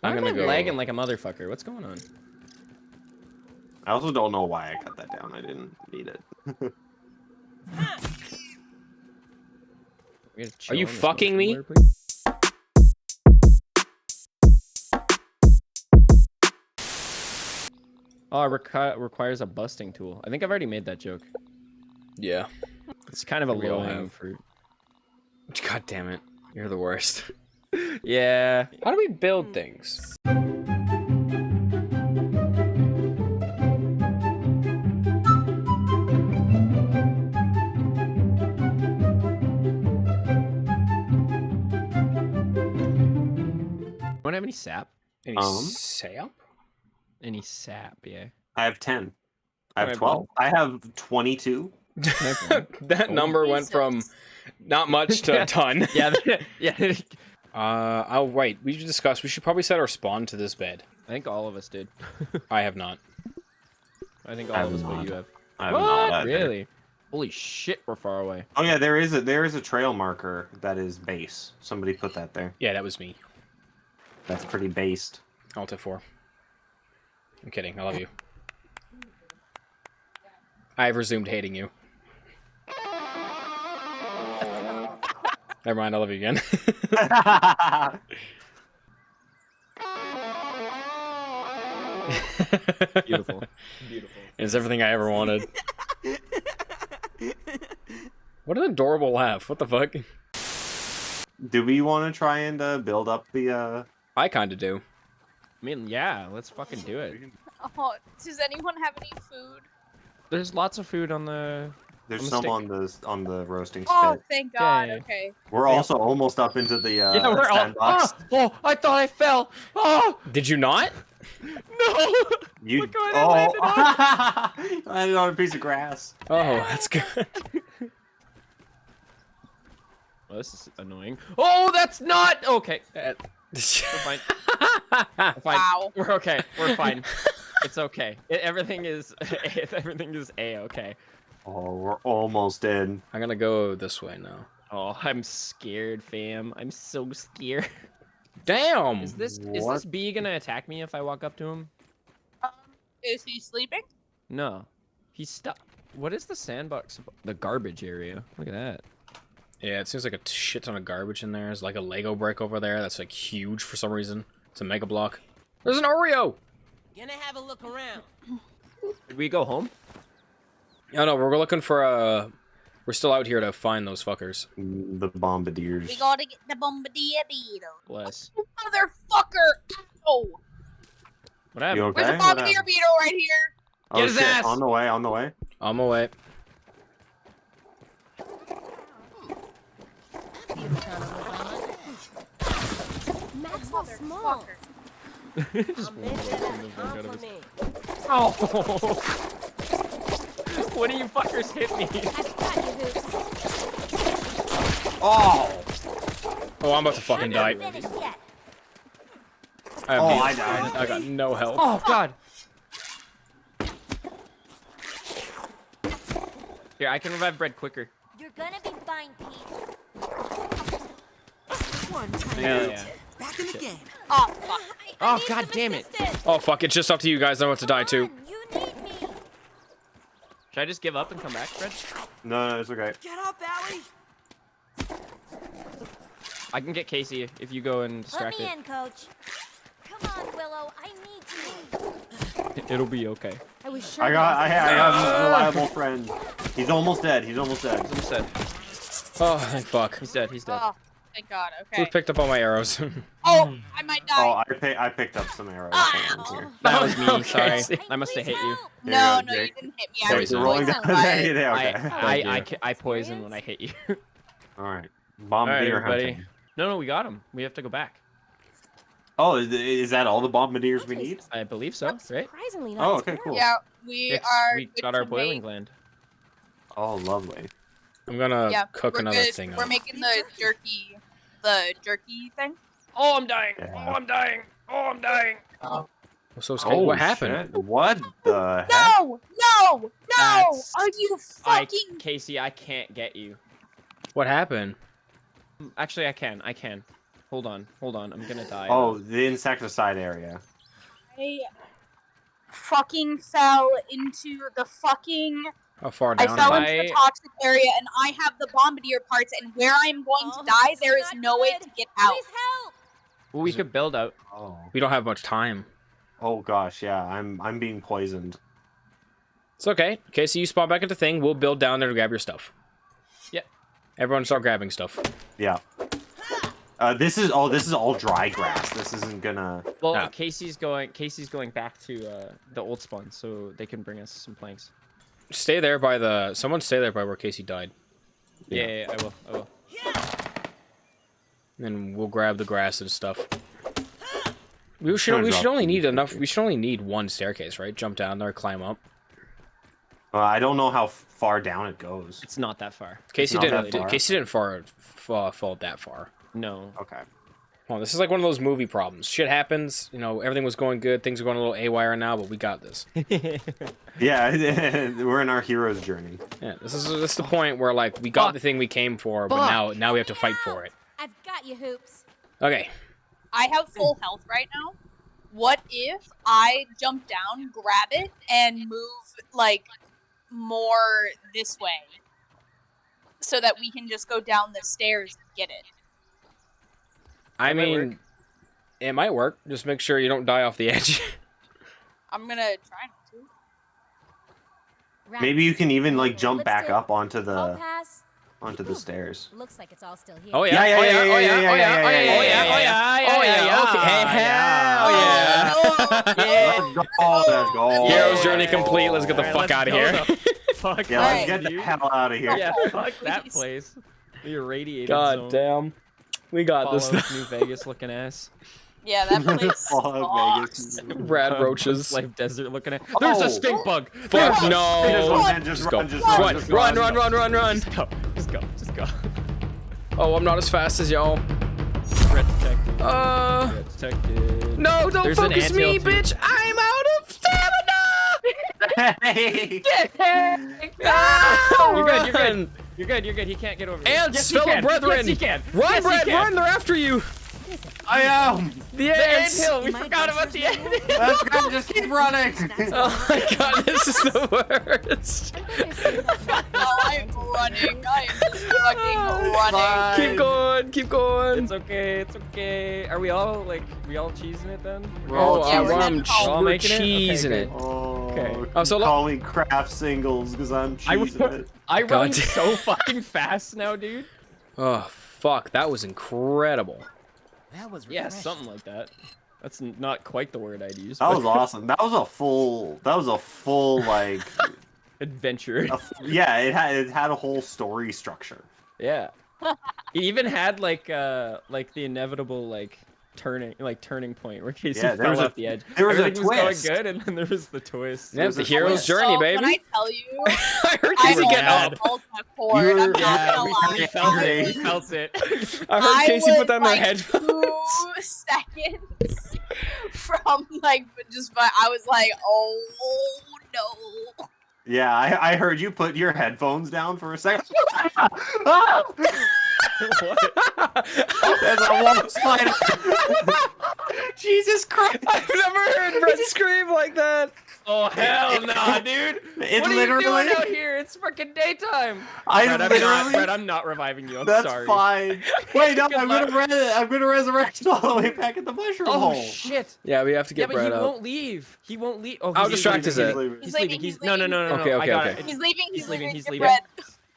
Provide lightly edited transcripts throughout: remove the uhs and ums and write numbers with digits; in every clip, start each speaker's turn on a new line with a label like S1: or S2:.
S1: I'm gonna go
S2: lagging like a motherfucker. What's going on?
S3: I also don't know why I cut that down. I didn't need it.
S1: Are you fucking me?
S2: Oh, it requires a busting tool. I think I've already made that joke.
S1: Yeah.
S2: It's kind of a
S1: We all
S2: low-hanging
S1: have.
S2: fruit.
S1: God damn it. You're the worst.
S2: Yeah.
S1: How do we build things?
S2: Want to have any sap?
S1: Any sap?
S2: Any sap, yeah.
S3: I have 10. I have
S2: Alright,
S3: 12. I have 22.
S1: That number went from not much to a ton.
S2: Yeah, yeah.
S1: Oh, right. We should discuss. We should probably set our spawn to this bed.
S2: I think all of us did.
S1: I have not.
S2: I think all of us, but you have.
S3: I have not
S2: What?
S3: either.
S2: Really? Holy shit, we're far away.
S3: Oh yeah, there is a trail marker that is base. Somebody put that there.
S1: Yeah, that was me.
S3: That's pretty based.
S1: Alt F4. I'm kidding. I love you. I've resumed hating you. Never mind. I love you again.
S2: Beautiful. Beautiful.
S1: It's everything I ever wanted. What an adorable laugh. What the fuck?
S3: Do we want to try and build up the
S1: I kind of do.
S2: I mean, yeah, let's fucking do it.
S4: Oh, does anyone have any food?
S2: There's lots of food on the...
S3: There's
S2: on
S3: some
S2: the
S3: on the roasting
S4: Oh,
S3: spit.
S4: thank God.
S2: Yeah.
S4: Okay.
S3: We're also almost up into the
S2: yeah, we're all...
S3: sandbox.
S2: Oh, I thought I fell! Oh!
S1: Did you not?
S2: No!
S3: You
S2: Look what I landed on!
S3: I landed on a piece of grass.
S1: Oh, that's good.
S2: Well, this is annoying. Oh, that's not... Okay. We're
S1: We're
S2: fine. We're fine.
S4: Wow.
S2: We're okay. We're fine. It's okay. Everything is A-okay.
S3: Oh, we're almost in.
S1: I'm gonna go this way now.
S2: Oh, I'm scared, fam. I'm so scared.
S1: Damn!
S2: Is this
S3: What?
S2: bee gonna attack me if I walk up to him?
S4: Is he sleeping?
S2: No. He's stuck. What is the sandbox? The garbage area. Look at that.
S1: Yeah, it seems like a shit ton of garbage in there. There's like a Lego brick over there that's like huge for some reason. It's a mega block. There's an Oreo!
S5: Gonna have a look around.
S2: Did we go home?
S1: Oh no, we're looking for we're still out here to find those fuckers.
S3: The bombardiers.
S4: We gotta get the bombardier beetle.
S2: Bless.
S4: Motherfucker! Oh!
S2: What happened?
S3: You okay?
S4: There's a
S3: What
S4: bombardier
S3: happened?
S4: beetle right here.
S3: Oh,
S2: Get his
S3: shit.
S2: ass!
S3: On the way, on the way.
S1: On my way.
S5: Maxwell Smalls.
S2: Just
S5: I'm making it
S2: out of
S5: for
S2: his...
S5: me.
S2: Oh! What do you fuckers hit me?
S5: I've got you, Hoops.
S3: Oh!
S1: Oh, I'm about to fucking die.
S5: Finished yet.
S1: I have
S3: Oh,
S1: these-
S3: I died.
S1: I got no health.
S2: Oh, God. Here, I can revive bread quicker.
S5: You're gonna be fine, Pete.
S6: One time
S2: Hell yeah.
S6: back in the game.
S4: Oh, fuck.
S2: Oh, God damn it.
S1: Oh fuck, it's just up to you guys. I'm about to die too.
S5: You need me.
S2: Should I just give up and come back, Fred?
S3: No, it's okay.
S6: Get up, Allie.
S2: I can get Casey if you go and
S5: Let
S2: distract
S5: me
S2: it.
S5: in, Coach. Come on, Willow. I need you.
S2: It'll be okay.
S5: I was sure.
S3: I have a reliable friend. He's almost dead. He's almost dead.
S2: He's dead.
S1: Oh, thank fuck.
S2: He's dead. He's dead.
S4: Oh, thank God.
S1: Who
S4: Okay.
S1: picked up all my arrows?
S4: Oh, I might die.
S3: Oh, I picked up some arrows. Hang on here.
S2: That was me.
S1: Okay.
S2: Sorry. I must have hit you.
S4: No,
S3: Here you
S4: no,
S3: go,
S4: you
S3: Jake.
S4: didn't hit me.
S1: So
S4: I
S1: he's
S4: was
S1: rolling
S3: down
S4: poisoned by it.
S3: there. Okay.
S2: I poison when I hit you.
S3: All right.
S2: All right,
S3: Bombardier
S2: everybody.
S3: hunting.
S2: No, we got him. We have to go back.
S3: Oh, is that all the bombardiers we need?
S2: I believe so, right?
S5: Surprisingly
S3: Oh,
S5: not
S3: okay, cool.
S4: Yeah, we
S2: It's-
S4: are.
S2: we
S4: good
S2: got our
S4: to
S2: boiling
S4: make-
S2: gland.
S3: Oh, lovely.
S1: I'm gonna
S4: Yeah,
S1: cook
S4: we're
S1: another
S4: good.
S1: thing
S4: We're
S1: up.
S4: making the jerky thing.
S2: Oh, I'm dying.
S3: Yeah.
S2: Oh, I'm dying. Oh, I'm dying.
S1: I'm so scared.
S3: Oh,
S1: What happened?
S3: shit. What the heck?
S4: No! No! No!
S2: That's-
S4: Are you fucking?
S2: Casey, I can't get you.
S1: What happened?
S2: Actually, I can. Hold on. I'm gonna die.
S3: Oh, the insecticide area.
S4: I fucking fell into the fucking.
S1: How far
S4: I
S1: down?
S4: fell
S1: are you?
S4: into the toxic area, and I have the bombardier parts. And where I'm going to
S5: Oh,
S4: die,
S5: this
S4: there
S5: is
S4: is
S5: not
S4: no way
S5: good.
S4: to get out.
S5: Please help.
S2: Well, we could build out.
S3: Oh.
S1: We don't have much time.
S3: Oh gosh, yeah. I'm being poisoned.
S1: It's okay. Okay, so you spawn back into thing. We'll build down there to grab your stuff.
S2: Yep.
S1: Everyone start grabbing stuff.
S3: Yeah. This is all dry grass. This isn't gonna.
S2: Well,
S1: Ah.
S2: Casey's going back to the old spawn, so they can bring us some planks.
S1: Stay there by the. Someone stay there by where Casey died.
S2: Yeah, I will.
S1: And then we'll grab the grass and stuff. We should
S3: Gonna
S1: we should
S3: drop
S1: only
S3: them.
S1: need enough. We should only need one staircase, right? Jump down there, climb up.
S3: I don't know how far down it goes.
S2: It's not that far.
S1: Casey
S3: not
S1: didn't.
S3: that far.
S1: Casey didn't fall that far.
S2: No.
S3: Okay.
S1: Well, this is like one of those movie problems. Shit happens. You know, everything was going good. Things are going a little AWire now, but we got this.
S3: Yeah, we're in our hero's journey.
S1: Yeah, this is the point where like we got the thing we came for, but now we have to fight for it.
S5: I've got you, Hoops.
S1: Okay.
S4: I have full health right now. What if I jump down, grab it, and move like more this way, so that we can just go down the stairs and get it?
S1: I
S2: That might
S1: mean,
S2: work.
S1: it might work. Just make sure you don't die off the edge.
S4: I'm gonna try not to.
S5: Right.
S3: Maybe you can even like jump
S5: Let's
S3: back
S5: do it.
S3: up onto
S5: I'll
S3: the
S5: pass.
S3: stairs.
S5: Looks like it's all still here.
S1: Oh yeah.
S3: Yeah,
S1: Oh
S3: yeah,
S1: yeah.
S3: yeah,
S1: Oh
S3: yeah,
S1: yeah.
S3: yeah,
S1: Oh
S3: yeah,
S1: yeah. Oh
S3: yeah,
S1: yeah.
S3: yeah,
S1: Oh yeah. Oh yeah. Okay. Hell yeah.
S3: Let's go.
S1: Hero's journey complete. Let's get the fuck out of here.
S2: Fuck
S3: Yeah,
S4: Alright.
S3: let's get the hell out of here.
S2: Yeah, fuck that
S4: Please.
S2: place. The irradiated
S1: God
S2: zone.
S1: damn. We got this.
S2: Fallout New Vegas looking ass.
S4: Yeah, that place
S3: Fallout
S4: sucks.
S3: Vegas.
S1: Brad roaches.
S2: Life desert looking at. There's a stink bug.
S1: Fuck
S3: Just
S1: no.
S3: run, just
S1: Go.
S3: run, just run, just
S1: Run,
S3: run.
S1: run.
S2: Just go. Just go.
S1: Oh, I'm not as fast as y'all.
S2: Red detected. Red detected.
S1: No, don't
S2: There's an
S1: focus me,
S2: anthill, too.
S1: bitch. I'm out of stamina.
S3: Hey.
S1: No,
S2: You're good.
S1: run.
S2: You're good. He can't get over there.
S1: Ants,
S2: Yes, he
S1: fellow
S2: can.
S1: brethren.
S2: Yes, he can.
S1: Run,
S2: Yes, he
S1: Brad,
S2: can.
S1: run. They're after you.
S3: I am.
S1: The
S2: The
S1: ants.
S2: anthill. We forgot about the anthill.
S3: Let's go. Just keep running.
S1: Oh my god, this is the worst.
S4: No, I'm running. I am just fucking running.
S3: Bye.
S1: Keep going.
S2: It's okay. Are we all cheesing it then?
S1: Oh,
S4: Yeah, we're
S1: I'm
S4: not-
S2: We're all
S1: we're
S2: making it? Okay,
S1: cheesing
S2: good.
S1: it.
S3: Oh,
S2: Okay.
S1: Oh, so
S3: call me craft singles because I'm cheesing it.
S2: I
S1: God
S2: run
S1: damn.
S2: so fucking fast now, dude.
S1: Oh fuck, that was incredible.
S6: That was
S2: Yeah,
S6: refreshing.
S2: something like that. That's not quite the word I'd use.
S3: That
S2: but
S3: was awesome. That was a full like
S2: adventure.
S3: yeah, it had a whole story structure.
S2: Yeah. It even had like the inevitable turning point where Casey
S3: Yeah, there
S2: fell
S3: was a-
S2: off the edge.
S3: there was a
S2: Everything was
S3: twist.
S2: going good, and then there was the twist.
S1: Yeah,
S3: was
S1: the
S3: a
S1: hero's
S3: twist.
S1: journey,
S4: So,
S1: baby.
S4: When I tell you,
S1: I heard
S4: I
S1: Casey
S2: was
S1: get
S2: mad.
S1: up.
S4: multi-cord, I'm not
S2: Yeah,
S4: gonna
S2: we
S4: lie.
S2: felt
S3: it.
S2: it. We felt it.
S1: I heard Casey
S4: was,
S1: put down their
S4: like,
S1: headphones.
S4: 2 seconds from I was like, oh no.
S3: Yeah, I heard you put your headphones down for a second. As I walked slide. Jesus Christ!
S1: I've never heard Brett scream like that.
S2: Oh hell nah, dude!
S3: It
S2: What are
S3: literally.
S2: you doing out here? It's freaking daytime.
S3: I
S2: Brett, I'm not reviving you. I'm
S3: That's
S2: sorry.
S3: fine. Wait, no,
S2: Good
S3: I'm
S2: luck.
S3: gonna resurrect all the way back at the mushroom
S2: Oh
S3: hole.
S2: shit!
S1: Yeah, we have to
S2: Yeah,
S1: get
S2: but he
S1: Brett up.
S2: won't leave. He won't leave. Oh,
S1: How
S2: he's
S1: distracted is
S2: leaving.
S1: it?
S2: He's leaving. He's no.
S1: Okay,
S2: I got
S1: okay.
S2: it.
S4: He's leaving.
S2: He's leaving, he's
S4: Get
S2: leaving.
S4: bread.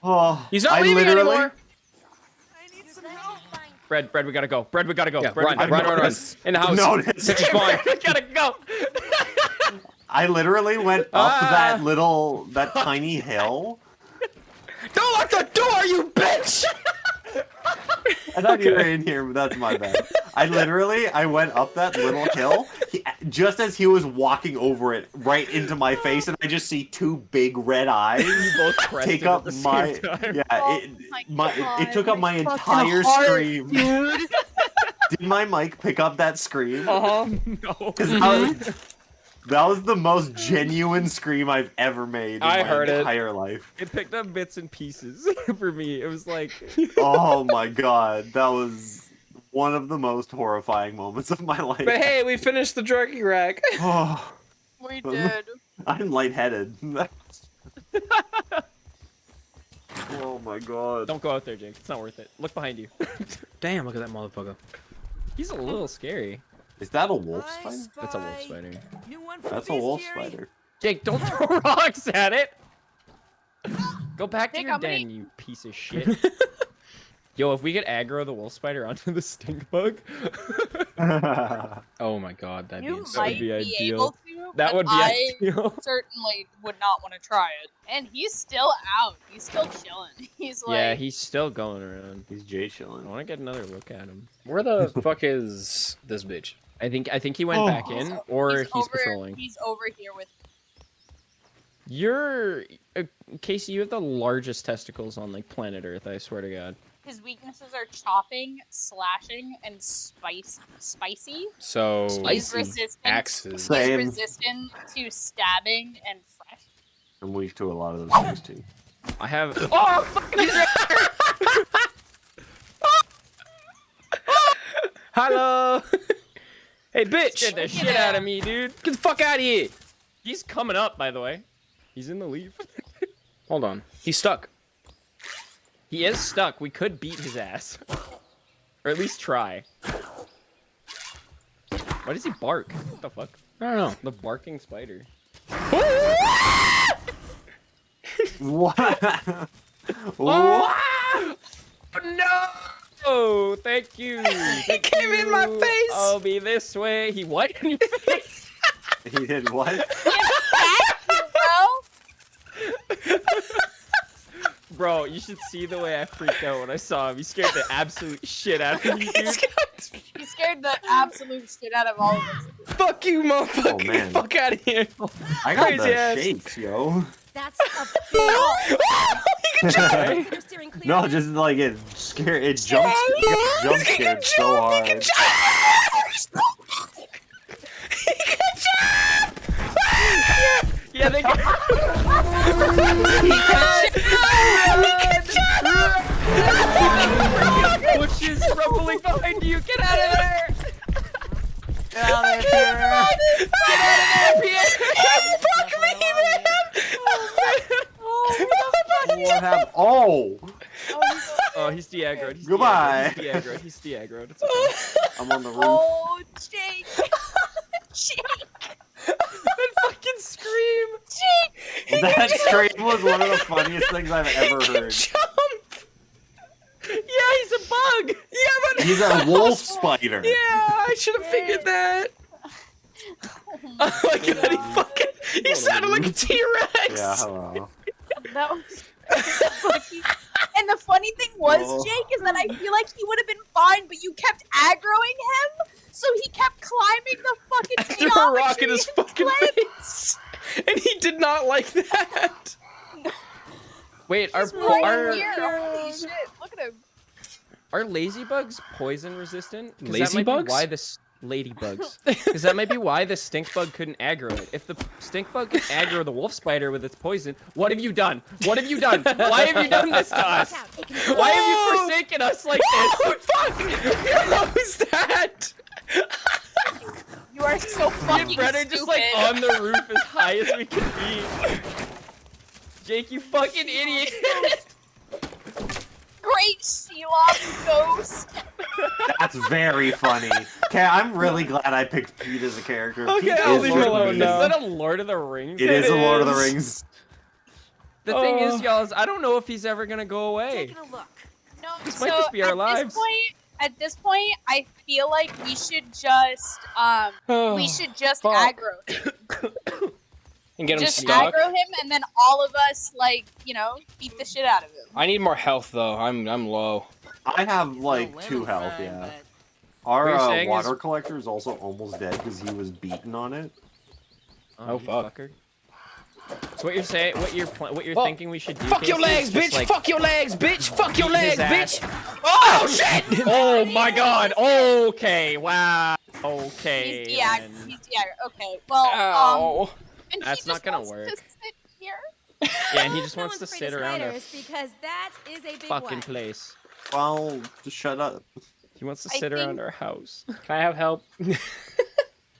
S3: Oh,
S1: He's not
S3: I
S1: leaving
S3: literally-
S1: anymore.
S2: Bread, we gotta go. Bread, we gotta go.
S1: Yeah,
S2: Bread, we
S1: run.
S2: gotta go.
S1: In the house.
S3: Notice.
S1: Set your spawn.
S2: We gotta go.
S3: I literally went up
S1: Ah.
S3: that tiny hill.
S1: Don't lock the door, you bitch!
S3: I thought you were in here, but that's my bad. I went up that little hill, just as he was walking over it, right into my face, and I just see 2 big red eyes
S2: Both crested
S3: take
S2: at
S3: up
S2: the same
S3: my,
S2: time.
S3: yeah,
S4: Oh
S3: it,
S4: my
S3: it took up my
S4: God,
S3: entire
S4: fucking heart,
S3: scream.
S4: dude.
S3: Did my mic pick up that scream?
S1: Uh-huh.
S2: No.
S3: 'Cause that was the most genuine scream I've ever made in
S1: I
S3: my
S1: heard it.
S3: entire life.
S2: It picked up bits and pieces for me. It was like,
S3: Oh my god, that was one of the most horrifying moments of my life.
S1: But hey, we finished the jerky rack.
S3: Oh,
S4: We did.
S3: I'm lightheaded. Oh my god.
S2: Don't go out there, Jake. It's not worth it. Look behind you.
S1: Damn, look at that motherfucker.
S2: He's a little scary.
S3: Is that a wolf spider?
S2: That's a wolf spider.
S3: That's a wolf spider.
S2: Jake, don't throw rocks at it. Go back to
S4: Jake,
S2: your
S4: how many-
S2: den, you piece of shit. Yo, if we could aggro the wolf spider onto the stink bug,
S1: Oh my god, that'd be
S4: You
S1: insane.
S4: might
S2: be
S4: be
S2: ideal.
S4: able to.
S2: that
S4: but
S2: would be
S4: I
S2: ideal.
S4: certainly would not want to try it. And he's still out. He's still chilling. He's like,
S2: Yeah, he's still going around.
S3: He's Jay
S2: I
S3: chilling.
S2: want to get another look at him.
S1: Where the fuck is this bitch?
S2: I think he went back in, or he's
S4: over,
S2: patrolling.
S4: He's over here with.
S2: You're Casey. You have the largest testicles on like planet Earth. I swear to God.
S4: His weaknesses are chopping, slashing, and spicy.
S1: So
S4: He's
S2: Spicy.
S4: resistant.
S1: axes.
S4: He's
S3: Same.
S4: resistant to stabbing and fresh.
S3: I'm weak to a lot of those things too.
S2: I have. Oh, fucking he's right
S1: Hello. Hey, bitch.
S2: Get the
S4: Look
S2: shit
S4: at
S2: out of
S4: him.
S2: me, dude.
S1: Get the fuck out of here.
S2: He's coming up, by the way. He's in the leaf.
S1: Hold on. He's stuck.
S2: He is stuck. We could beat his ass. Or at least try. Why does he bark? What the fuck?
S1: I don't know.
S2: The barking spider.
S3: What? What?
S2: No! Oh, thank you. He
S1: came in my face.
S2: I'll be this way. He what in your face?
S3: He did what?
S4: Bro,
S2: Bro, you should see the way I freaked out when I saw him. He scared the absolute shit out of me, dude.
S4: he scared the absolute shit out of all of us.
S1: Fuck you, motherfucker.
S3: Oh,
S1: Get
S3: man.
S1: the fuck out of here.
S3: I got
S1: Crazy
S3: the
S1: ass.
S3: shakes, yo.
S5: That's a big Consider steering clear.
S3: No, just like it scared. It jump scared so hard.
S2: Yeah, they got bushes rumbling behind you. Get out of there!
S3: Get out of here!
S1: Fuck me, man.
S3: What happened? Oh!
S2: Oh, he's de-aggroed. He's
S3: Goodbye.
S2: de-aggroed. He's de-aggroed. It's okay.
S3: I'm on the roof.
S4: Oh, Jake. Jake.
S2: That fucking scream!
S4: Jake.
S3: That scream was one of the funniest things I've ever heard.
S2: Yeah, he's a bug!
S1: Yeah, but
S3: He's a wolf spider.
S1: Yeah, I should have figured that. Oh my god, he fucking. He sounded like a T-Rex.
S3: Yeah, hello.
S4: That was funny. And the funny thing was,
S3: Oh.
S4: Jake, is that I feel like he would have been fine, but you kept aggroing him, so he kept climbing the fucking
S1: Threw a rock in
S4: geometry
S1: his
S4: and
S1: fucking
S4: climbed.
S1: face. And he did not like that.
S2: Wait,
S4: He's
S2: are
S4: right here. Holy shit! Look at him.
S2: are lazybugs poison resistant? 'Cause that
S1: Lazy
S2: might
S1: bugs?
S2: be why this ladybugs. Because that might be why the stink bug couldn't aggro it. If the stink bug can aggro the wolf spider with its poison, what have you done? What have you done? Why have you done this to us?
S5: Watch out. It can
S2: Why have you forsaken us like this?
S1: Oh fuck! Who's that?
S4: You are so
S2: Me
S4: fucking
S2: and Brett are just like
S4: stupid.
S2: on the roof as high as we can be. Jake, you fucking idiot!
S4: Great Shelob ghost.
S3: That's very funny. Okay, I'm really glad I picked Pete as a character.
S1: Okay,
S3: Pete
S1: I'll
S3: is
S1: leave
S3: Lord
S1: it
S3: of the
S1: alone
S3: Rings.
S1: now.
S2: Is that a Lord of the Rings?
S3: It is a Lord of the
S1: is.
S3: Rings.
S2: The thing is,
S1: Oh.
S2: y'all, is I don't know if he's ever gonna go away.
S5: Taking a look.
S4: No,
S2: This
S4: so
S2: might just be our
S4: at
S2: lives.
S4: At this point, I feel like we should just
S1: Fuck.
S4: aggro him.
S1: And get him
S4: Just
S1: stuck.
S4: aggro him, and then all of us, like, beat the shit out of him.
S1: I need more health though. I'm low.
S3: I have like 2 health, yeah. Our
S2: What you're saying
S3: water
S2: is-
S3: collector is also almost dead because he was beaten on it.
S1: Oh,
S2: you
S1: fuck.
S2: fucker. So what you're saying, what you're
S1: Well,
S2: thinking we should do?
S1: Fuck your
S2: Casey,
S1: legs,
S2: is just,
S1: bitch!
S2: like,
S1: Fuck your legs, bitch! Fuck your
S2: beat
S1: legs,
S2: his ass.
S1: bitch! Oh shit!
S2: Oh my God! Okay, wow. Okay.
S4: He's
S2: then.
S4: Okay, well,
S1: Ow.
S4: and
S2: That's
S4: he
S2: not
S4: just
S2: gonna
S4: wants
S2: work.
S4: to sit here.
S2: Yeah, and he just
S5: No
S2: wants to
S5: one's afraid
S2: sit
S5: of
S2: around a
S5: spiders because that is a big
S2: fucking
S5: one.
S2: place.
S3: Well, just shut up.
S2: He wants to
S4: I
S2: sit around
S4: think-
S2: our house.
S1: Can I have help?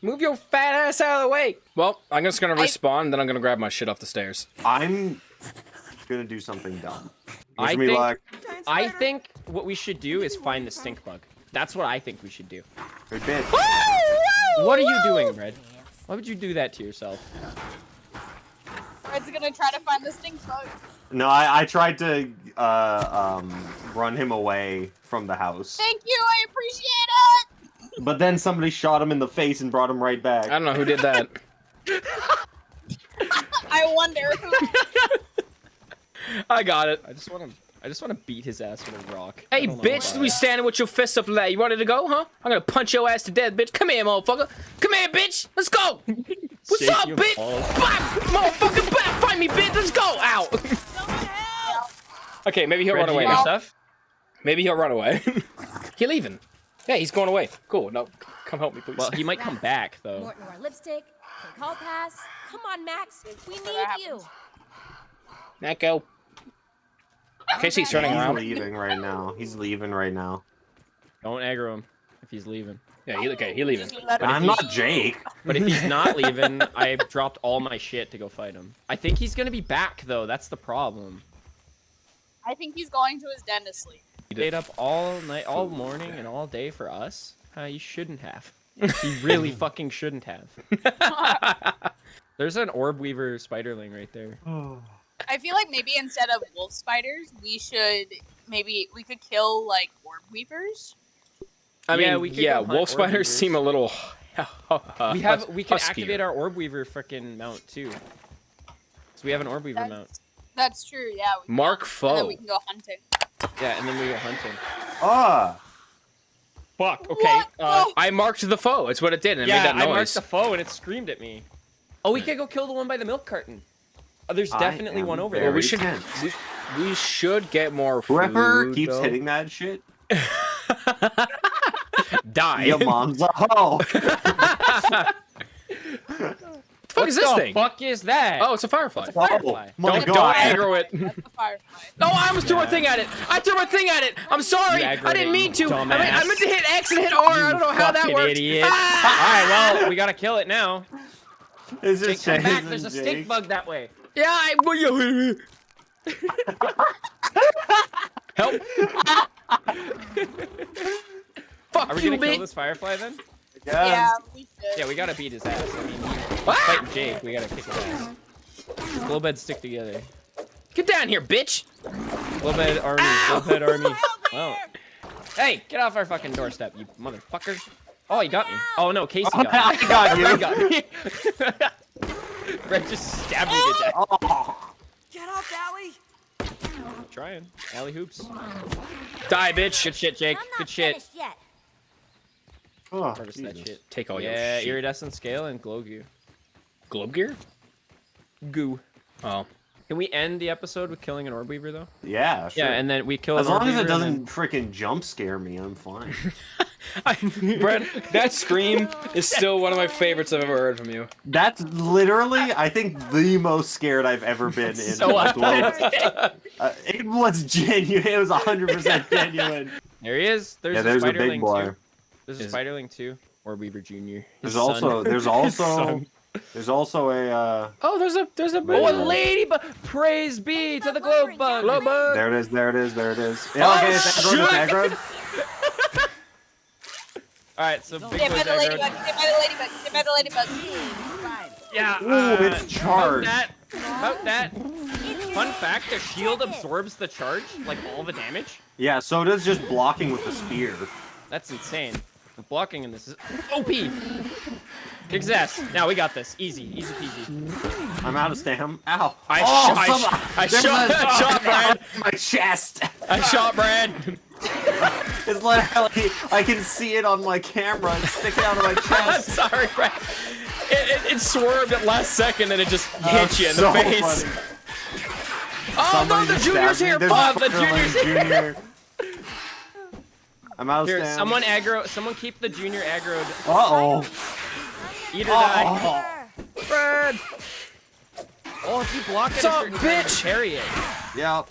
S1: Move your fat ass out of the way. Well, I'm just gonna respawn, and then I'm gonna grab my shit off the stairs.
S3: I'm gonna do something dumb.
S2: I
S3: Wish me
S2: think-
S3: luck.
S2: I think what we should do is find the stink bug. That's what I think we should do.
S3: Hey, bitch.
S2: What are you doing, Red? Why would you do that to yourself?
S4: Red's gonna try to find the stink bug.
S3: No, I tried to run him away from the house,
S4: Thank you, I appreciate it!
S3: but then somebody shot him in the face and brought him right back.
S1: I don't know who did that.
S4: I wonder who.
S1: I got it.
S2: I just want to beat his ass with a rock.
S1: Hey,
S2: I don't know
S1: bitch,
S2: why.
S1: we standing with your fists up like you ready to go, huh? I'm gonna punch your ass to death, bitch. Come here, motherfucker. Come here, bitch. Let's go. What's
S2: Shake
S1: up,
S2: your
S1: bitch?
S2: balls.
S1: Bop, motherfucker, bop. Find me, bitch. Let's go. Ow. Okay, maybe he'll
S2: Red,
S1: run
S2: did you
S1: away
S2: get your
S1: now.
S2: stuff?
S1: Maybe he'll run away. He leaving. Yeah, he's going away. Cool. No, come help me, please.
S2: Well, he might come back though.
S5: Morton or lipstick. Take hall pass. Come on, Max. We need
S4: that
S5: you.
S1: Echo. Casey's turning
S3: He's
S1: around.
S3: leaving right now. He's leaving right now.
S2: Don't aggro him if he's leaving.
S1: Yeah, he leaving.
S4: Just let him
S3: I'm
S4: be.
S3: not Jake.
S2: But if he's not leaving, I dropped all my shit to go fight him. I think he's gonna be back though. That's the problem.
S4: I think he's going to his den to sleep.
S2: He stayed up all night, all morning, and all day for us. You shouldn't have. He really fucking shouldn't have. There's an orb weaver spiderling right there.
S4: I feel like maybe instead of wolf spiders, we could kill like orb weavers.
S1: I
S2: Yeah,
S1: mean,
S2: we could
S1: yeah,
S2: go hunt
S1: wolf
S2: orb
S1: spiders
S2: weavers.
S1: seem a little.
S2: We can
S1: huskier.
S2: activate our orb weaver frickin' mount too. So we have an orb weaver mount.
S4: That's true. Yeah. We can
S1: Mark
S4: go- And
S1: Foe.
S4: then we can go hunting.
S2: Yeah, and then we go hunting.
S3: Ah,
S2: Fuck. Okay.
S4: What? Oh.
S1: I marked the foe. It's what it did, and it
S2: Yeah,
S1: made that
S2: I marked
S1: noise.
S2: the foe and it screamed at me. Oh, we could go kill the one by the milk carton. Oh, there's definitely one over there.
S1: Well, we
S3: very
S1: should.
S3: tense.
S1: We should get more food.
S3: Whoever keeps
S1: though.
S3: hitting that shit,
S1: Die.
S3: your mom's a hoe.
S1: The fuck is this thing?
S2: Fuck is that?
S1: Oh, it's a firefly.
S2: Firefly.
S3: my
S1: Don't
S3: God.
S1: aggro it.
S4: That's the firefly.
S1: No, I almost threw a thing at it. I threw a thing at it. I'm sorry.
S2: You
S1: I
S2: aggroed
S1: didn't
S2: it,
S1: mean
S2: you
S1: to. I
S2: dumbass.
S1: meant to hit X and hit R. I don't know how that
S2: Fucking
S1: worked.
S2: idiot.
S1: Ah!
S2: Alright, well, we gotta kill it now.
S3: It's
S2: Jake,
S3: just
S2: come back.
S3: Chase
S2: There's a
S3: and
S2: stink
S3: Jake.
S2: bug that way.
S1: Yeah, help. Fuck
S2: Are we
S1: you,
S2: gonna kill
S1: bitch.
S2: this firefly then?
S4: Yeah, we should.
S2: Yeah, we gotta beat his ass. I mean,
S1: Ah!
S2: fighting Jake, we gotta kick his ass. GlobeHeads stick together.
S1: Get down here, bitch.
S2: GlobeHead army. GlobeHead army. Wow. Hey, get off our fucking doorstep, you motherfucker. Oh, he got me. Oh no, Casey got me.
S3: I got you.
S2: Red got me. Red just stabbed me to death.
S3: Oh.
S5: Get off, Allie.
S2: Trying. Alley hoops.
S1: Die, bitch.
S2: Good shit, Jake.
S5: I'm not
S2: Good shit.
S5: finished yet.
S3: Oh,
S2: Harvest that
S3: Jesus.
S2: shit.
S1: Take all your
S2: Yeah,
S1: shit.
S2: iridescent scale and glow goo.
S1: Globe gear?
S2: Goo.
S1: Oh.
S2: Can we end the episode with killing an orb weaver though?
S3: Yeah, sure.
S2: Yeah, and then we kill
S3: as
S2: an orb
S3: long as it
S2: weaver and then-
S3: doesn't freaking jump scare me, I'm fine.
S1: Brett, that scream is still one of my favorites I've ever heard from you.
S3: That's literally, I think, the most scared I've ever been in.
S2: So
S3: a Globe.
S2: authentic.
S3: It was genuine. It was 100% genuine.
S2: There he is. There's
S3: Yeah,
S2: a
S3: there's a
S2: spiderling
S3: big boy.
S2: too. There's a
S1: Is-
S2: spiderling too. Orb weaver jr.
S3: There's also
S2: son.
S3: a
S1: Oh, there's a
S2: Oh, a ladybug! Praise be to the globe bug!
S1: Globe bug.
S3: there it is, there it is, there it is. Yeah, okay, it's aggroed, it's aggroed.
S2: Alright, so big
S4: Stay by
S2: boy's
S4: the
S2: aggroed.
S4: ladybug. Stay by the ladybug. Stay by the ladybug.
S2: Yeah.
S3: Ooh, it's charged.
S2: About that. Fun fact: the shield absorbs the charge, like all the damage.
S3: Yeah, so does just blocking with the spear.
S2: That's insane. The blocking in this is OP. Kick his ass. Now we got this. Easy, easy peasy.
S3: I'm out of stam. Ow.
S1: I
S3: There's
S1: shot Brad.
S3: my chest.
S1: I shot Brad.
S3: It's literally, I can see it on my camera. It's sticking out of my
S1: I'm
S3: chest.
S1: sorry, Brad. It swerved at last second and it just hit you in the
S3: So
S1: face.
S3: funny.
S1: Oh
S3: Somebody
S1: no, the
S3: just
S1: junior's
S3: stabbed me.
S1: here.
S3: There's
S1: Fuck,
S3: a
S1: the
S3: fucking
S1: junior's here.
S3: junior. I'm out of
S2: Here,
S3: stam.
S2: someone aggro. Someone keep the junior aggroed.
S3: Uh-oh.
S2: Eat or die.
S3: Oh.
S1: Brad.
S2: Oh, if you block it,
S1: Sup,
S2: a certain time,
S1: bitch?
S2: carry it.
S3: Yeah.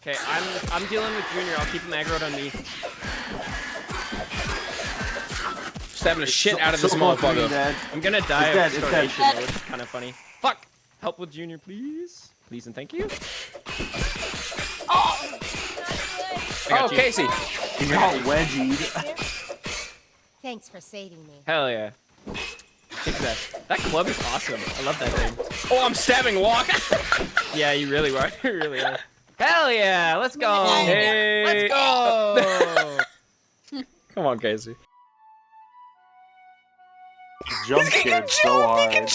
S2: Okay, I'm dealing with Junior. I'll keep him aggroed on me.
S1: Stabbing the shit out of this
S3: close to being
S1: motherfucker.
S3: dead.
S2: I'm gonna die
S3: It's
S2: of
S3: dead, it's
S2: starvation though, which is kind of funny. Fuck! Help with Junior, please. Please and thank you.
S4: Oh,
S2: I got
S1: Oh,
S2: you.
S1: Casey.
S3: He got wedgied.
S5: Thanks for saving me.
S2: Hell yeah. Kick that. That club is awesome. I love that thing.
S1: Oh, I'm stabbing Walk.
S2: Yeah, you really are. You really are. Hell yeah! Let's go!
S1: Hey.
S2: Let's go!
S1: Come on, Casey.
S3: Jump scared so hard.